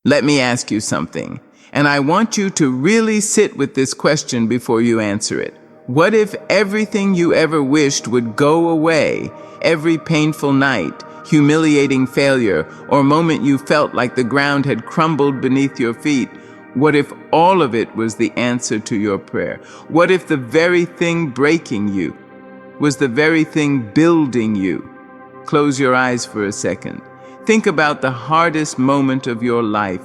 Let me ask you something, and I want you to really sit with this question before you answer it. What if everything you ever wished would go away, every painful night, humiliating failure, or moment you felt like the ground had crumbled beneath your feet? What if all of it was the answer to your prayer? What if the very thing breaking you was the very thing building you? Close your eyes for a second. Think about the hardest moment of your life.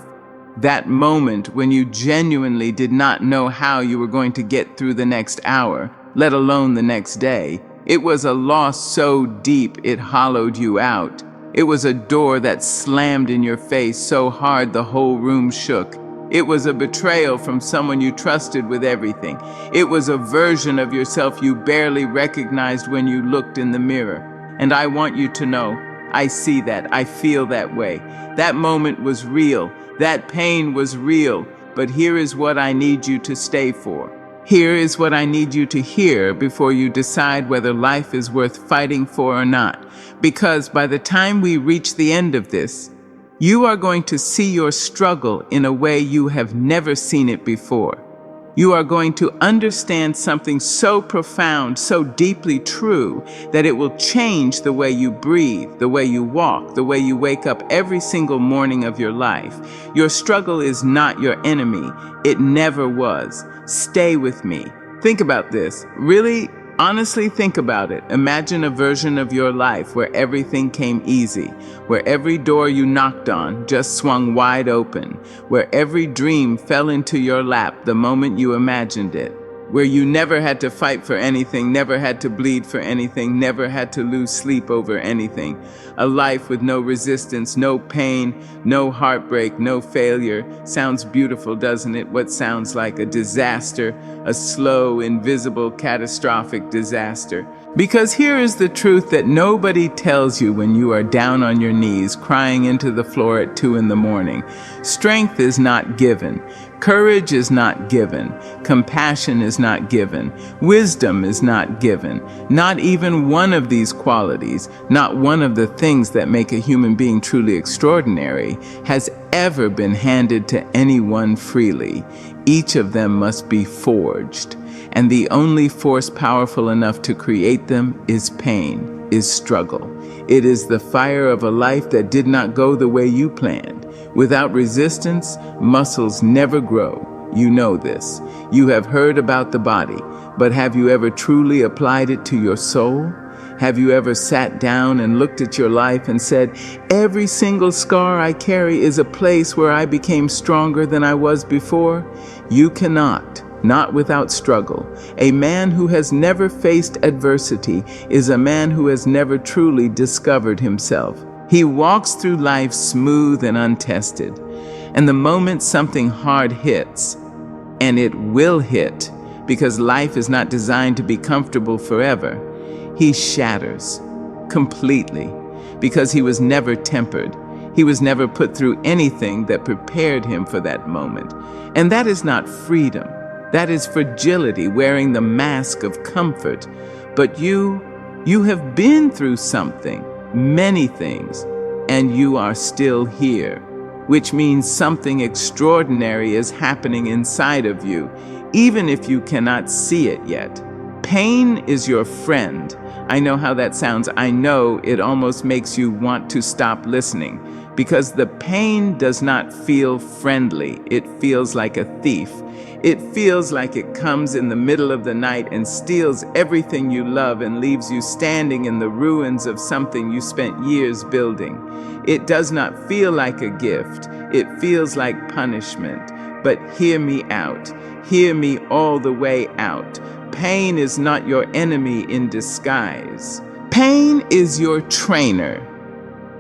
That moment when you genuinely did not know how you were going to get through the next hour, let alone the next day. It was a loss so deep it hollowed you out. It was a door that slammed in your face so hard the whole room shook. It was a betrayal from someone you trusted with everything. It was a version of yourself you barely recognized when you looked in the mirror. And I want you to know, I see that, I feel that way. That moment was real, that pain was real, but here is what I need you to stay for. Here is what I need you to hear before you decide whether life is worth fighting for or not. Because by the time we reach the end of this, you are going to see your struggle in a way you have never seen it before. You are going to understand something so profound, so deeply true, that it will change the way you breathe, the way you walk, the way you wake up every single morning of your life. Your struggle is not your enemy. It never was. Stay with me. Think about this. Really, honestly think about it. Imagine a version of your life where everything came easy, where every door you knocked on just swung wide open, where every dream fell into your lap the moment you imagined it, where you never had to fight for anything, never had to bleed for anything, never had to lose sleep over anything. A life with no resistance, no pain, no heartbreak, no failure. Sounds beautiful, doesn't it? What sounds like a disaster, a slow, invisible, catastrophic disaster. Because here is the truth that nobody tells you when you are down on your knees, crying into the floor at 2 a.m. Strength is not given. Courage is not given. Compassion is not given. Wisdom is not given. Not even one of these qualities, not one of the things that make a human being truly extraordinary, has ever been handed to anyone freely. Each of them must be forged. And the only force powerful enough to create them is pain, is struggle. It is the fire of a life that did not go the way you planned. Without resistance, muscles never grow. You know this. You have heard about the body, but have you ever truly applied it to your soul? Have you ever sat down and looked at your life and said, every single scar I carry is a place where I became stronger than I was before? You cannot. Not without struggle. A man who has never faced adversity is a man who has never truly discovered himself. He walks through life smooth and untested. And the moment something hard hits, and it will hit, because life is not designed to be comfortable forever, he shatters completely, because he was never tempered. He was never put through anything that prepared him for that moment. And that is not freedom. That is fragility, wearing the mask of comfort. But you have been through something, many things, and you are still here, which means something extraordinary is happening inside of you, even if you cannot see it yet. Pain is your friend. I know how that sounds. I know it almost makes you want to stop listening, because the pain does not feel friendly. It feels like a thief. It feels like it comes in the middle of the night and steals everything you love and leaves you standing in the ruins of something you spent years building. It does not feel like a gift. It feels like punishment. But hear me out. Hear me all the way out. Pain is not your enemy in disguise. Pain is your trainer.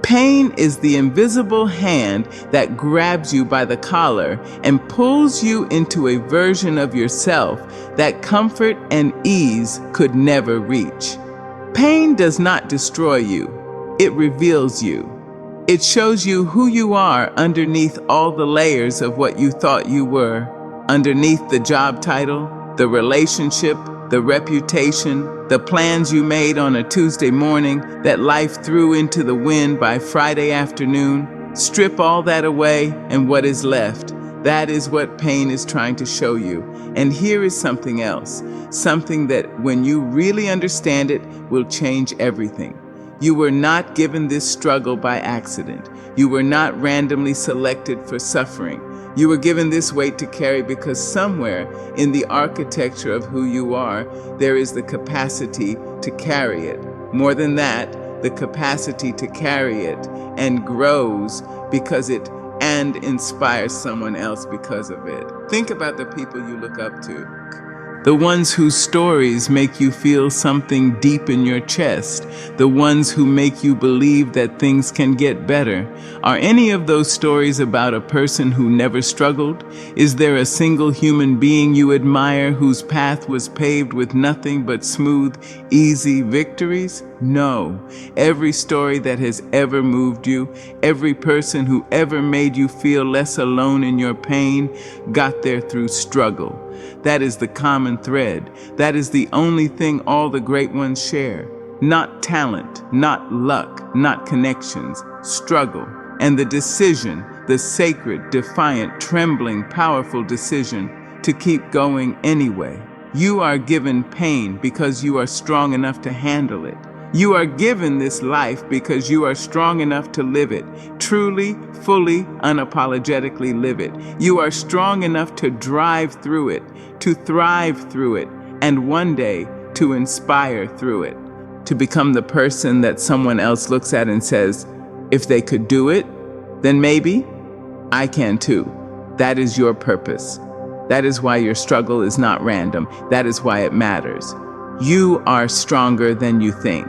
Pain is the invisible hand that grabs you by the collar and pulls you into a version of yourself that comfort and ease could never reach. Pain does not destroy you. It reveals you. It shows you who you are underneath all the layers of what you thought you were, underneath the job title, the relationship, the reputation, the plans you made on a Tuesday morning that life threw into the wind by Friday afternoon. Strip all that away, and what is left? That is what pain is trying to show you. And here is something else, something that when you really understand it will change everything. You were not given this struggle by accident. You were not randomly selected for suffering. You were given this weight to carry because somewhere in the architecture of who you are, there is the capacity to carry it. More than that, the capacity to carry it and grows because it and inspires someone else because of it. Think about the people you look up to. The ones whose stories make you feel something deep in your chest. The ones who make you believe that things can get better. Are any of those stories about a person who never struggled? Is there a single human being you admire whose path was paved with nothing but smooth, easy victories? No. Every story that has ever moved you, every person who ever made you feel less alone in your pain, got there through struggle. That is the common thread. That is the only thing all the great ones share. Not talent, not luck, not connections, struggle. And the decision, the sacred, defiant, trembling, powerful decision to keep going anyway. You are given pain because you are strong enough to handle it. You are given this life because you are strong enough to live it. Truly, fully, unapologetically live it. You are strong enough to drive through it, to thrive through it, and one day to inspire through it. To become the person that someone else looks at and says, if they could do it, then maybe I can too. That is your purpose. That is why your struggle is not random. That is why it matters. You are stronger than you think.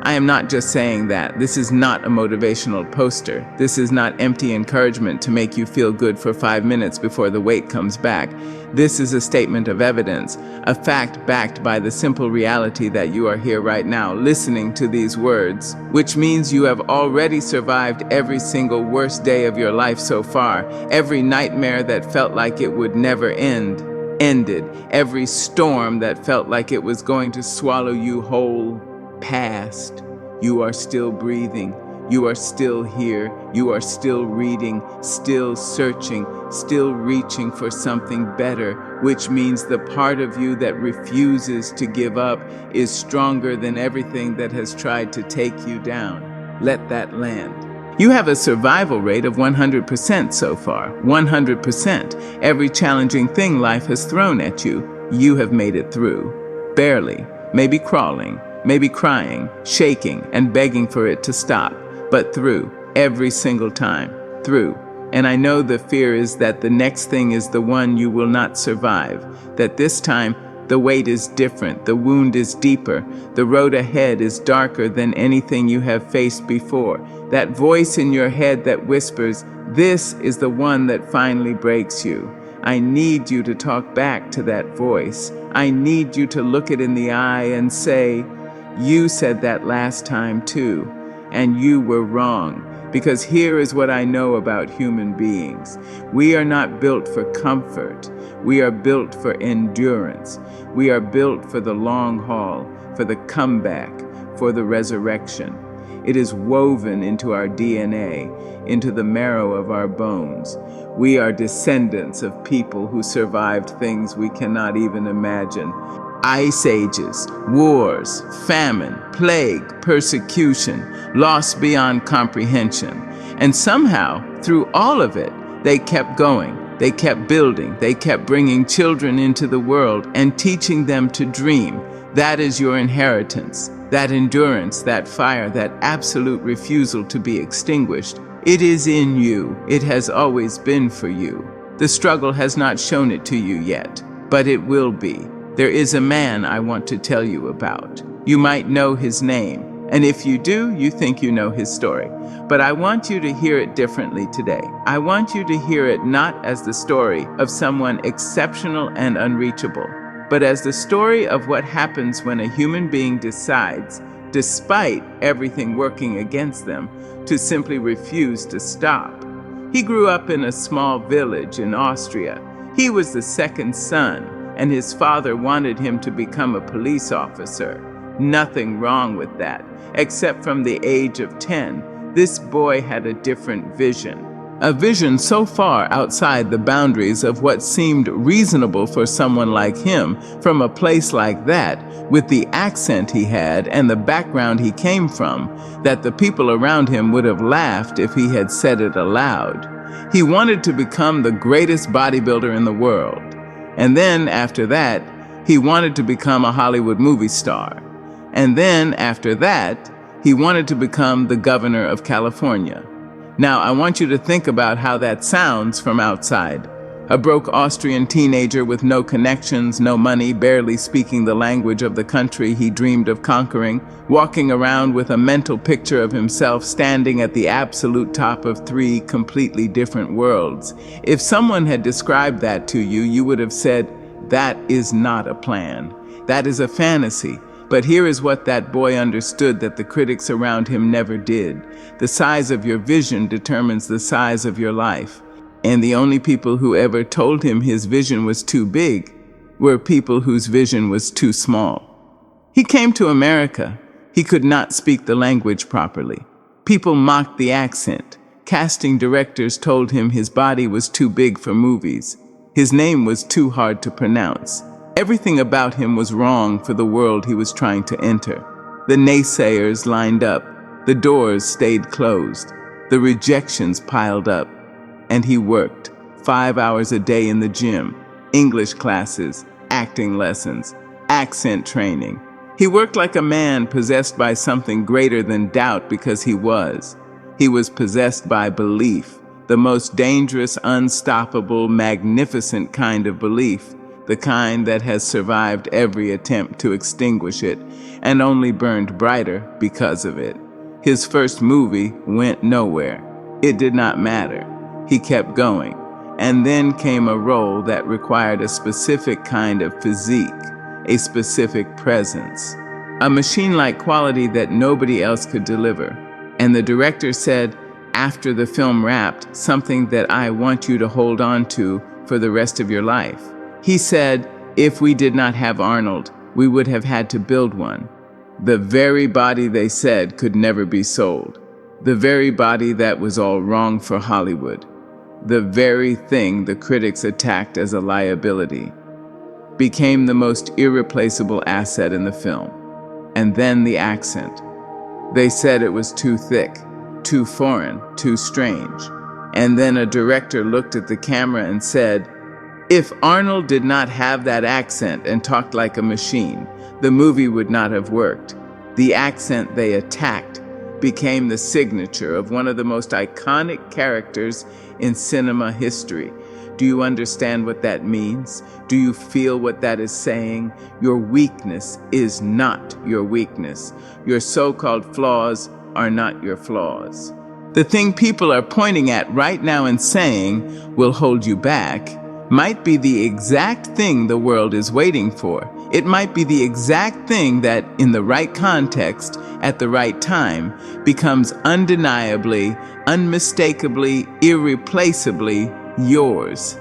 I am not just saying that. This is not a motivational poster. This is not empty encouragement to make you feel good for 5 minutes before the weight comes back. This is a statement of evidence, a fact backed by the simple reality that you are here right now listening to these words, which means you have already survived every single worst day of your life so far, every nightmare that felt like it would never ended, every storm that felt like it was going to swallow you whole, passed. You are still breathing. You are still here. You are still reading, still searching, still reaching for something better, which means the part of you that refuses to give up is stronger than everything that has tried to take you down. Let that land. You have a survival rate of 100% so far. 100%. Every challenging thing life has thrown at you, you have made it through. Barely. Maybe crawling. Maybe crying, shaking, and begging for it to stop. But through. Every single time. Through. And I know the fear is that the next thing is the one you will not survive. That this time, the weight is different, the wound is deeper, the road ahead is darker than anything you have faced before. That voice in your head that whispers, this is the one that finally breaks you. I need you to talk back to that voice. I need you to look it in the eye and say, you said that last time too, and you were wrong. Because here is what I know about human beings. We are not built for comfort. We are built for endurance. We are built for the long haul, for the comeback, for the resurrection. It is woven into our DNA, into the marrow of our bones. We are descendants of people who survived things we cannot even imagine. Ice ages, wars, famine, plague, persecution, loss beyond comprehension. And somehow, through all of it, they kept going. They kept building. They kept bringing children into the world and teaching them to dream. That is your inheritance. That endurance, that fire, that absolute refusal to be extinguished. It is in you. It has always been for you. The struggle has not shown it to you yet, but it will be. There is a man I want to tell you about. You might know his name, and if you do, you think you know his story. But I want you to hear it differently today. I want you to hear it not as the story of someone exceptional and unreachable, but as the story of what happens when a human being decides, despite everything working against them, to simply refuse to stop. He grew up in a small village in Austria. He was the second son, and his father wanted him to become a police officer. Nothing wrong with that, except from the age of 10, This boy had a different vision. A vision so far outside the boundaries of what seemed reasonable for someone like him from a place like that, with the accent he had and the background he came from, that the people around him would have laughed if he had said it aloud. He wanted to become the greatest bodybuilder in the world. And then after that, he wanted to become a Hollywood movie star. And then after that, he wanted to become the governor of California. Now, I want you to think about how that sounds from outside. A broke Austrian teenager with no connections, no money, barely speaking the language of the country he dreamed of conquering, walking around with a mental picture of himself standing at the absolute top of three completely different worlds. If someone had described that to you, you would have said, "That is not a plan. That is a fantasy." But here is what that boy understood that the critics around him never did. The size of your vision determines the size of your life. And the only people who ever told him his vision was too big were people whose vision was too small. He came to America. He could not speak the language properly. People mocked the accent. Casting directors told him his body was too big for movies. His name was too hard to pronounce. Everything about him was wrong for the world he was trying to enter. The naysayers lined up. The doors stayed closed. The rejections piled up. And he worked 5 hours a day in the gym, English classes, acting lessons, accent training. He worked like a man possessed by something greater than doubt because he was. He was possessed by belief, the most dangerous, unstoppable, magnificent kind of belief. The kind that has survived every attempt to extinguish it and only burned brighter because of it. His first movie went nowhere. It did not matter. He kept going. And then came a role that required a specific kind of physique, a specific presence, a machine-like quality that nobody else could deliver. And the director said, after the film wrapped, something that I want you to hold on to for the rest of your life. He said, if we did not have Arnold, we would have had to build one. The very body they said could never be sold. The very body that was all wrong for Hollywood. The very thing the critics attacked as a liability became the most irreplaceable asset in the film. And then the accent. They said it was too thick, too foreign, too strange. And then a director looked at the camera and said, if Arnold did not have that accent and talked like a machine, the movie would not have worked. The accent they attacked became the signature of one of the most iconic characters in cinema history. Do you understand what that means? Do you feel what that is saying? Your weakness is not your weakness. Your so-called flaws are not your flaws. The thing people are pointing at right now and saying will hold you back might be the exact thing the world is waiting for. It might be the exact thing that, in the right context, at the right time, becomes undeniably, unmistakably, irreplaceably yours.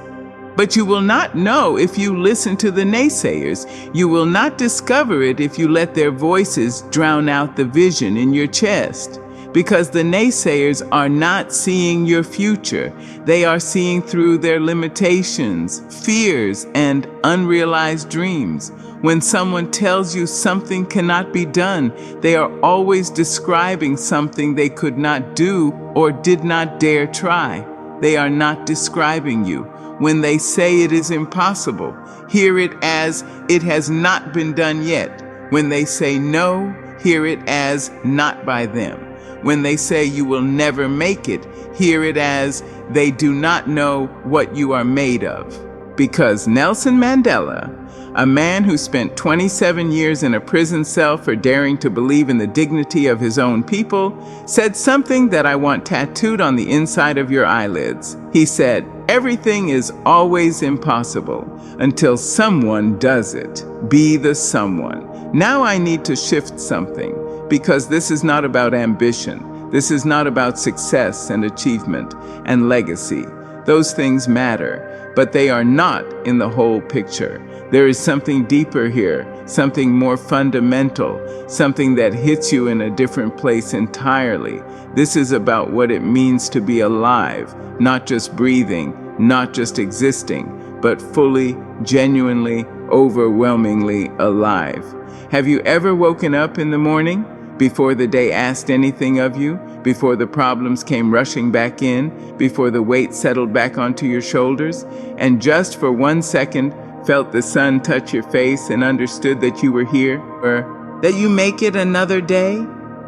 But you will not know if you listen to the naysayers. You will not discover it if you let their voices drown out the vision in your chest. Because the naysayers are not seeing your future. They are seeing through their limitations, fears, and unrealized dreams. When someone tells you something cannot be done, they are always describing something they could not do or did not dare try. They are not describing you. When they say it is impossible, hear it as it has not been done yet. When they say no, hear it as not by them. When they say you will never make it, hear it as they do not know what you are made of. Because Nelson Mandela, a man who spent 27 years in a prison cell for daring to believe in the dignity of his own people, said something that I want tattooed on the inside of your eyelids. He said, everything is always impossible until someone does it. Be the someone. Now I need to shift something. Because this is not about ambition. This is not about success and achievement and legacy. Those things matter, but they are not in the whole picture. There is something deeper here, something more fundamental, something that hits you in a different place entirely. This is about what it means to be alive, not just breathing, not just existing, but fully, genuinely, overwhelmingly alive. Have you ever woken up in the morning, before the day asked anything of you, before the problems came rushing back in, before the weight settled back onto your shoulders, and just for 1 second felt the sun touch your face and understood that you were here, or that you make it another day?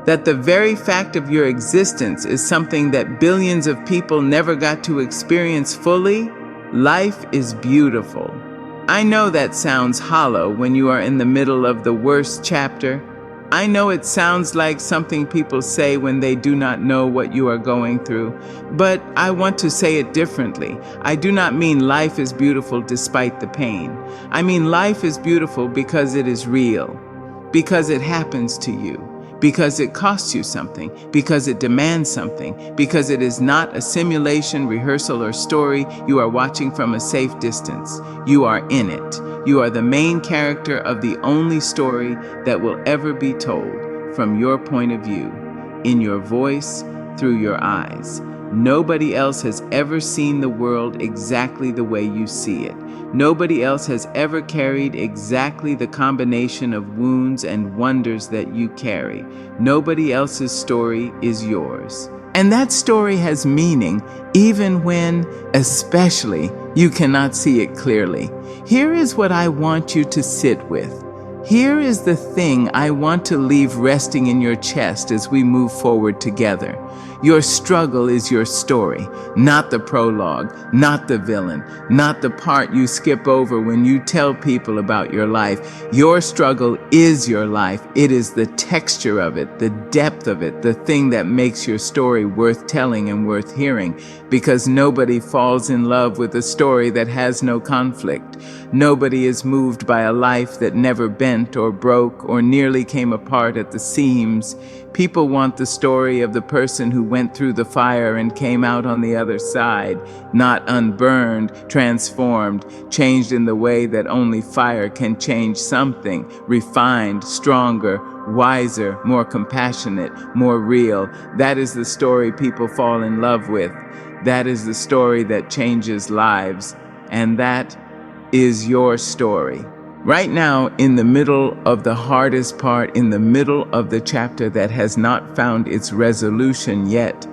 That the very fact of your existence is something that billions of people never got to experience fully? Life is beautiful. I know that sounds hollow when you are in the middle of the worst chapter. I know it sounds like something people say when they do not know what you are going through, but I want to say it differently. I do not mean life is beautiful despite the pain. I mean life is beautiful because it is real, because it happens to you, because it costs you something, because it demands something, because it is not a simulation, rehearsal, or story you are watching from a safe distance. You are in it. You are the main character of the only story that will ever be told, from your point of view, in your voice, through your eyes. Nobody else has ever seen the world exactly the way you see it. Nobody else has ever carried exactly the combination of wounds and wonders that you carry. Nobody else's story is yours. And that story has meaning even when, especially, you cannot see it clearly. Here is what I want you to sit with. Here is the thing I want to leave resting in your chest as we move forward together. Your struggle is your story, not the prologue, not the villain, not the part you skip over when you tell people about your life. Your struggle is your life. It is the texture of it, the depth of it, the thing that makes your story worth telling and worth hearing, because nobody falls in love with a story that has no conflict. Nobody is moved by a life that never bent or broke or nearly came apart at the seams. People want the story of the person who went through the fire and came out on the other side, not unburned, transformed, changed in the way that only fire can change something, refined, stronger, wiser, more compassionate, more real. That is the story people fall in love with. That is the story that changes lives. And that is your story. Right now, in the middle of the hardest part, in the middle of the chapter that has not found its resolution yet,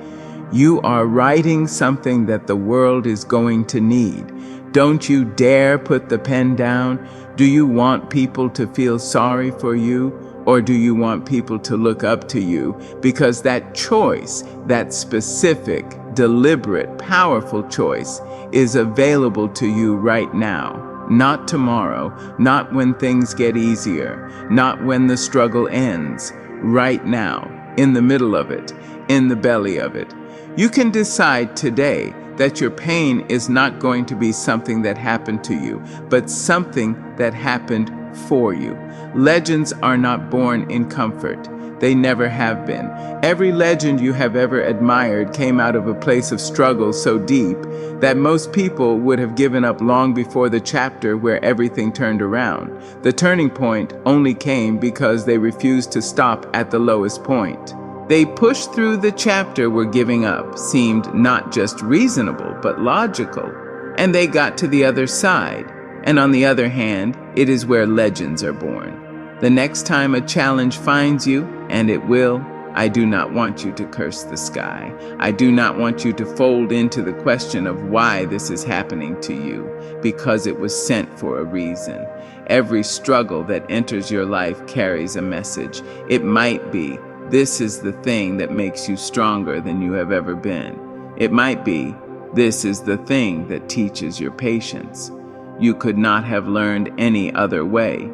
you are writing something that the world is going to need. Don't you dare put the pen down. Do you want people to feel sorry for you, or do you want people to look up to you? Because that choice, that specific, deliberate, powerful choice, is available to you right now. Not tomorrow, not when things get easier, not when the struggle ends. Right now, in the middle of it, in the belly of it. You can decide today that your pain is not going to be something that happened to you, but something that happened for you. Legends are not born in comfort. They never have been. Every legend you have ever admired came out of a place of struggle so deep that most people would have given up long before the chapter where everything turned around. The turning point only came because they refused to stop at the lowest point. They pushed through the chapter where giving up seemed not just reasonable, but logical. And they got to the other side. And on the other hand, it is where legends are born. The next time a challenge finds you, and it will, I do not want you to curse the sky. I do not want you to fold into the question of why this is happening to you, because it was sent for a reason. Every struggle that enters your life carries a message. It might be, this is the thing that makes you stronger than you have ever been. It might be, this is the thing that teaches your patience. You could not have learned any other way.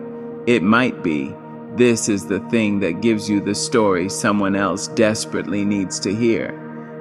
It might be, this is the thing that gives you the story someone else desperately needs to hear.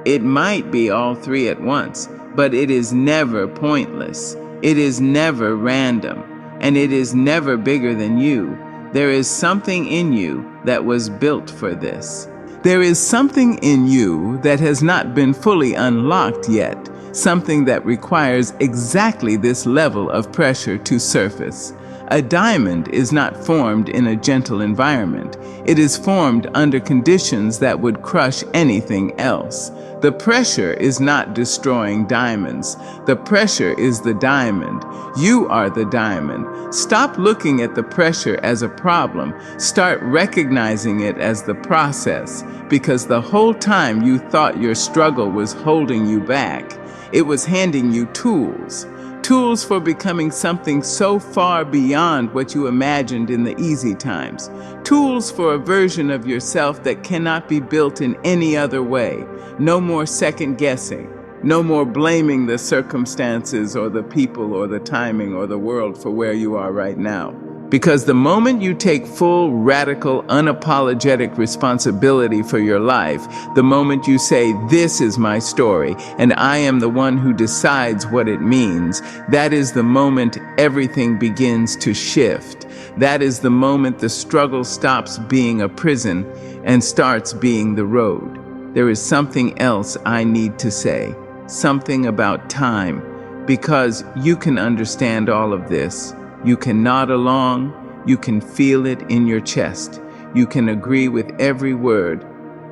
It might be all three at once, but it is never pointless. It is never random, and it is never bigger than you. There is something in you that was built for this. There is something in you that has not been fully unlocked yet, something that requires exactly this level of pressure to surface. A diamond is not formed in a gentle environment. It is formed under conditions that would crush anything else. The pressure is not destroying diamonds. The pressure is the diamond. You are the diamond. Stop looking at the pressure as a problem. Start recognizing it as the process, because the whole time you thought your struggle was holding you back, it was handing you tools. Tools for becoming something so far beyond what you imagined in the easy times. Tools for a version of yourself that cannot be built in any other way. No more second guessing. No more blaming the circumstances or the people or the timing or the world for where you are right now. Because the moment you take full, radical, unapologetic responsibility for your life, the moment you say, "This is my story, and I am the one who decides what it means," that is the moment everything begins to shift. That is the moment the struggle stops being a prison and starts being the road. There is something else I need to say, something about time, because you can understand all of this. You can nod along, you can feel it in your chest, you can agree with every word,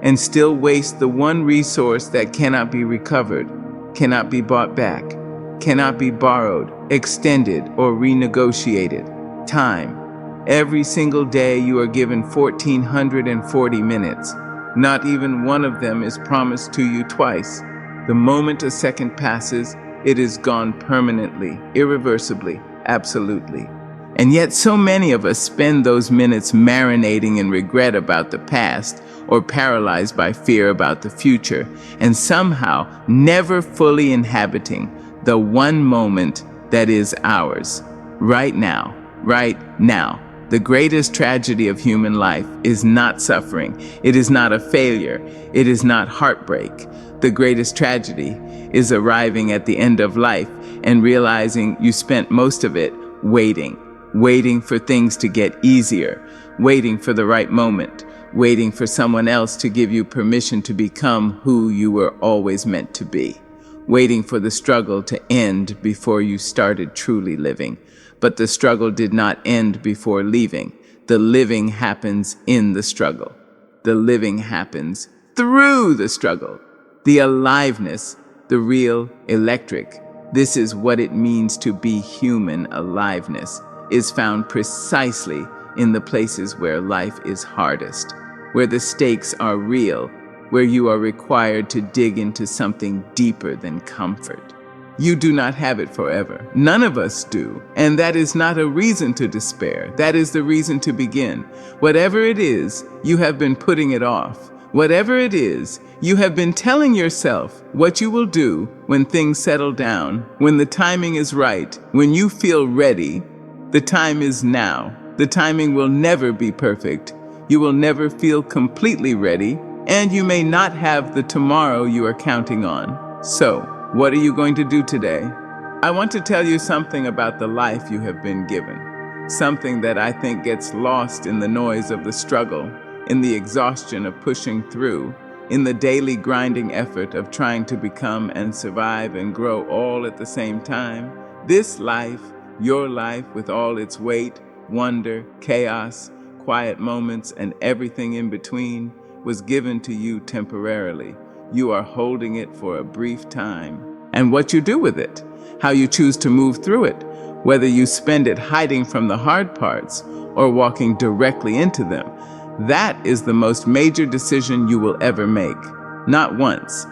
and still waste the one resource that cannot be recovered, cannot be bought back, cannot be borrowed, extended, or renegotiated. Time. Every single day you are given 1,440 minutes. Not even one of them is promised to you twice. The moment a second passes, it is gone permanently, irreversibly. Absolutely. And yet so many of us spend those minutes marinating in regret about the past or paralyzed by fear about the future, and somehow never fully inhabiting the one moment that is ours. Right now. Right now. The greatest tragedy of human life is not suffering. It is not a failure. It is not heartbreak. The greatest tragedy is arriving at the end of life and realizing you spent most of it waiting for things to get easier, waiting for the right moment, waiting for someone else to give you permission to become who you were always meant to be, waiting for the struggle to end before you started truly living. But the struggle did not end before leaving. The living happens in the struggle. The living happens through the struggle. The aliveness, the real electric. This is what it means to be human. Aliveness is found precisely in the places where life is hardest, where the stakes are real, where you are required to dig into something deeper than comfort. You do not have it forever. None of us do. And that is not a reason to despair. That is the reason to begin. Whatever it is, you have been putting it off. Whatever it is, you have been telling yourself what you will do when things settle down, when the timing is right, when you feel ready. The time is now. The timing will never be perfect. You will never feel completely ready, and you may not have the tomorrow you are counting on. So, what are you going to do today? I want to tell you something about the life you have been given. Something that I think gets lost in the noise of the struggle, in the exhaustion of pushing through, in the daily grinding effort of trying to become and survive and grow all at the same time. This life, your life with all its weight, wonder, chaos, quiet moments, and everything in between, was given to you temporarily. You are holding it for a brief time. And what you do with it, how you choose to move through it, whether you spend it hiding from the hard parts or walking directly into them, that is the most major decision you will ever make. Not once,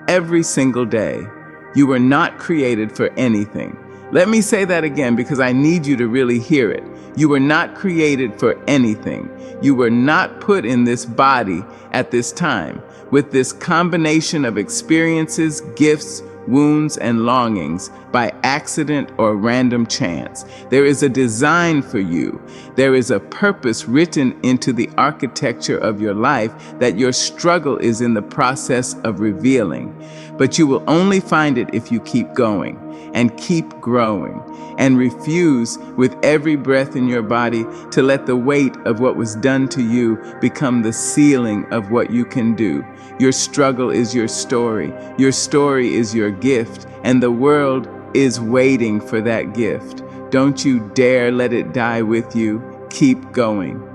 every single day. You were not created for anything. Let me say that again because I need you to really hear it. You were not created for anything. You were not put in this body at this time with this combination of experiences, gifts, wounds, and longings by accident or random chance. There is a design for you. There is a purpose written into the architecture of your life that your struggle is in the process of revealing. But you will only find it if you keep going and keep growing and refuse with every breath in your body to let the weight of what was done to you become the ceiling of what you can do. Your struggle is your story. Your story is your gift, and the world is waiting for that gift. Don't you dare let it die with you. Keep going.